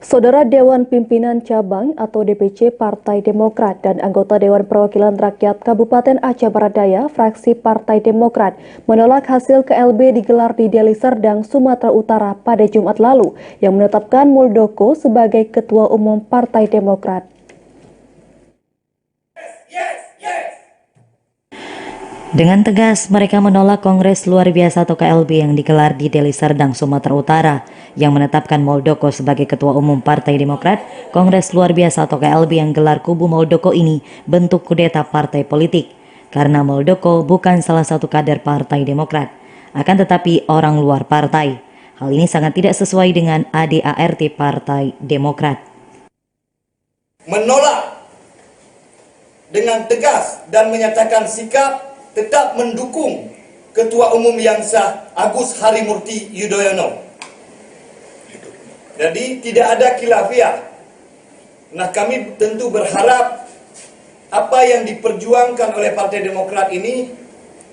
Saudara Dewan Pimpinan Cabang atau DPC Partai Demokrat dan anggota Dewan Perwakilan Rakyat Kabupaten Aceh Barat Daya, fraksi Partai Demokrat, menolak hasil KLB digelar di Deli Serdang, Sumatera Utara pada Jumat lalu yang menetapkan Muldoko sebagai Ketua Umum Partai Demokrat. Dengan tegas, mereka menolak Kongres Luar Biasa atau KLB yang digelar di Deli Serdang, Sumatera Utara, yang menetapkan Muldoko sebagai Ketua Umum Partai Demokrat. Kongres Luar Biasa atau KLB yang gelar kubu Muldoko ini bentuk kudeta partai politik, karena Muldoko bukan salah satu kader Partai Demokrat, akan tetapi orang luar partai. Hal ini sangat tidak sesuai dengan ADART Partai Demokrat. Menolak dengan tegas dan menyatakan sikap tetap mendukung Ketua Umum yang sah Agus Harimurti Yudhoyono. Jadi tidak ada khilafiah. Nah, kami tentu berharap apa yang diperjuangkan oleh Partai Demokrat ini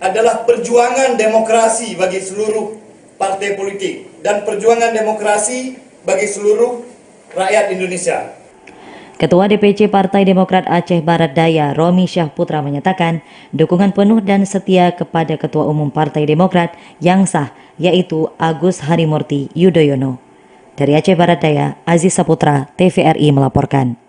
adalah perjuangan demokrasi bagi seluruh partai politik dan perjuangan demokrasi bagi seluruh rakyat Indonesia. Ketua DPC Partai Demokrat Aceh Barat Daya, Romi Syahputra, menyatakan dukungan penuh dan setia kepada Ketua Umum Partai Demokrat yang sah, yaitu Agus Harimurti Yudhoyono. Dari Aceh Barat Daya, Aziz Saputra, TVRI melaporkan.